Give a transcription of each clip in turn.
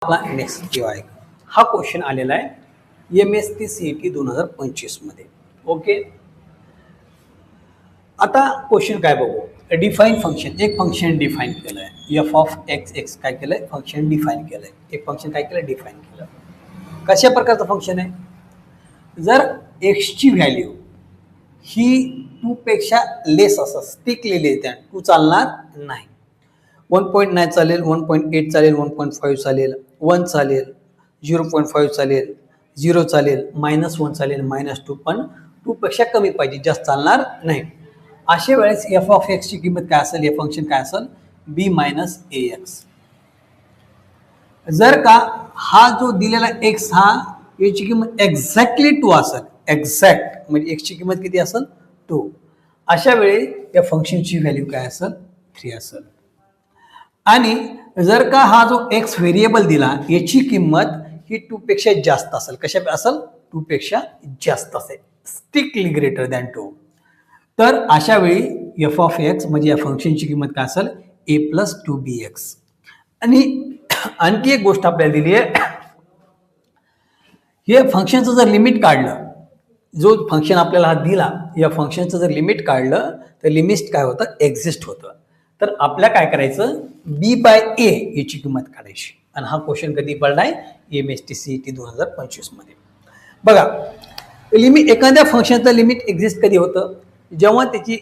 आपला नेक्स्ट किंवा आहे हा क्वेश्चन आलेला आहे MSc CET 2025 मध्ये. ओके, आता क्वेश्चन काय बघू. डिफाईन फंक्शन, एक फंक्शन डिफाईन केलं आहे एफ ऑफ एक्स. एक्स काय केलंय, फंक्शन डिफाईन केलंय. एक फंक्शन काय केलं, डिफाईन केलं. कशा प्रकारचं फंक्शन आहे. जर एक्सची व्हॅल्यू ही 2 पेक्षा लेस असं स्टिकलेली त्या 2 चालणार नाही. 1.9 चालेल, 1.8 चालेल, 1.5 चालेल, 1 चालेल, 0.5 चालेल, 0 चालेल, -1 चालेल, -2, पण 2 पेक्षा कमी पाहिजे, जास्त चालणार नाही. अशा वेळेस एफ ऑफ एक्सची किंमत काय असेल, हे फंक्शन काय असेल, b - ax. जर का हा जो दिलेला x हा याची किंमत एक्झॅक्टली 2 असेल, एक्झॅक्ट म्हणजे x ची किंमत किती असेल, 2. अशा वेळी या फंक्शनची व्हॅल्यू काय असेल, 3 असेल. आणि जर का हा जो एक्स व्हेरिएबल दिला याची किंमत ही 2 पेक्षा जास्त असेल, कशा असेल, 2 पेक्षा जास्त असेल, स्ट्रिक्टली ग्रेटर दॅन 2, तर अशा वेळी एफ ऑफ एक्स म्हणजे या फंक्शनची किंमत काय असेल, a + 2bx. आणि आणखी एक गोष्ट आपल्याला दिली आहे, हे फंक्शनचं जर लिमिट काढलं, जो फंक्शन आपल्याला हा दिला या फंक्शनचं जर लिमिट काढलं तर लिमिट काय होतं, एक्झिस्ट होतं. तर आपल्या काय करायचं, b/a याची किंमत काढायची. आणि हा क्वेश्चन कधी पडलाय, MSc CET 2025 मध्ये. बघा, लिमिट एखाद्या फंक्शनचं लिमिट एक्झिस्ट कधी होतं, जेव्हा त्याची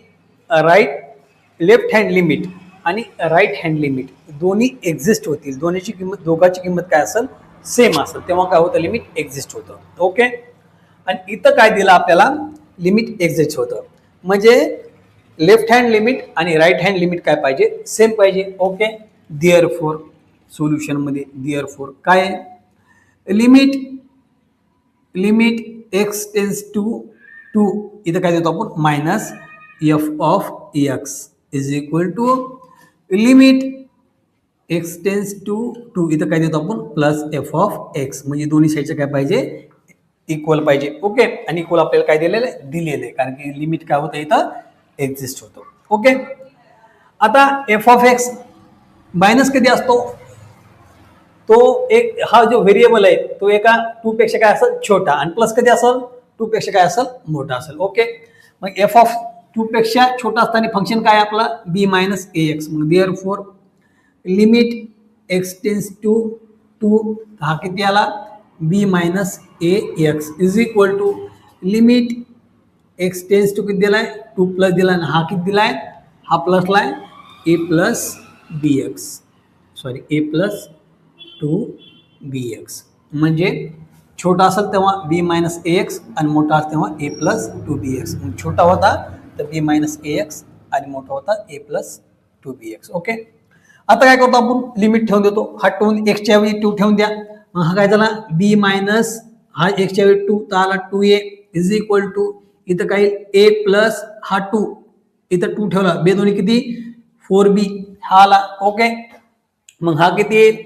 लेफ्ट हँड लिमिट आणि राईट हँड लिमिट दोन्ही एक्झिस्ट होतील, दोघांची किंमत काय असेल, सेम असेल, तेव्हा काय होतं, लिमिट एक्झिस्ट होतं. ओके, आणि इथं काय दिलं आपल्याला, लिमिट एक्झिस्ट होतं, म्हणजे लेफ्ट हँड लिमिट आणि राईट हँड लिमिट काय पाहिजे, सेम पाहिजे. ओके, देअरफॉर सोल्युशन मध्ये देअरफॉर काय आहे, लिमिट x टेन्स टू 2, इथं काय देतो आपण, -f of x is equal to limit x tends to 2, इथं काय देतो आपण, +f ऑफ x, म्हणजे दोन्ही साईडचे काय पाहिजे, इक्वल पाहिजे. ओके, आणि इक्वल आपल्याला काय दिलेलं आहे, दिलेलं आहे, कारण की लिमिट काय होतं, इथं एक्झिस्ट होतो. ओके, आता एफ ऑफ एक्स मायनस कधी असतो, तो एक हा जो व्हेरिएबल आहे तो एका 2 पेक्षा काय असेल, छोटा, आणि प्लस कधी असेल, 2 पेक्षा काय असेल, मोठा असेल. ओके, मग एफ ऑफ 2 पेक्षा छोटा असताना फंक्शन काय आपला, b - ax. मग therefore limit x tends to 2, हा किती आला, b - ax is equal to limit x tends to किती दिलाय, 2 प्लस दिलाय, हा किती दिलाय, हा प्लसला आहे, a + bx, sorry a + 2bx. म्हणजे छोटा असेल तेव्हा b - ax आणि मोठा असेल तेव्हा a + 2bx. छोटा होता तर b - ax आणि मोठा होता a + 2bx. ओके, आता काय करतो आपण, लिमिट ठेवून देतो, हा टून x च्या ऐवजी 2 ठेवून द्या. मग हा काय झाला, b - हा x च्या ऐवजी 2 तर आला 2a इज इक्वल टू, इथं काय a + हा 2, इथं 2 ठेवला, बे दोन्ही किती, 4b, हा आला. ओके, मग हा किती येईल,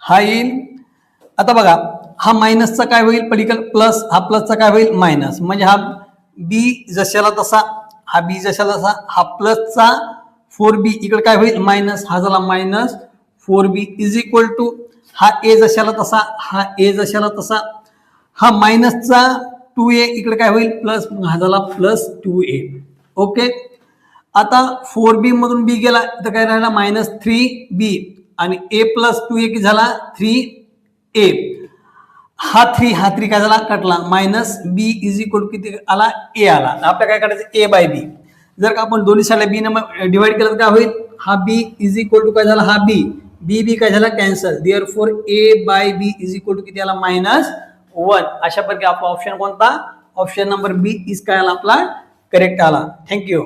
हा येईल. आता बघा, हा मायनसचा काय होईल, पलीकडे प्लस, हा प्लसचा काय होईल, मायनस, म्हणजे हा b जशाला तसा, हा b जशाला तसा, हा प्लसचा 4b इकडे काय होईल, मायनस, हा झाला -4b इज इक्वल टू, हा a जशाला तसा, हा a जशाला तसा, हा मायनसचा 2a इकडे काय होईल, प्लस, हा झाला +2a. ओके, आता 4b मधून b गेला तर काय राहिला, -3b, आणि a + 2a किती झाला, 3a, हा 3 काय झाला, कटला, -b इज इक्वल किती आला, a आला. आपल्याला काय करायचं, a/b. जर का आपण दोन्ही साईडला b ने डिवाइड केलं तर काय होईल, हा b इज इक्वल टू काय झाला, हा b काय झाला, cancel. Therefore a/b is equal to किती आला, -1. अशा प्रकारे आपला ऑप्शन कोणता, ऑप्शन नंबर बी इज काय आला आपला, करेक्ट आला. थँक्यू.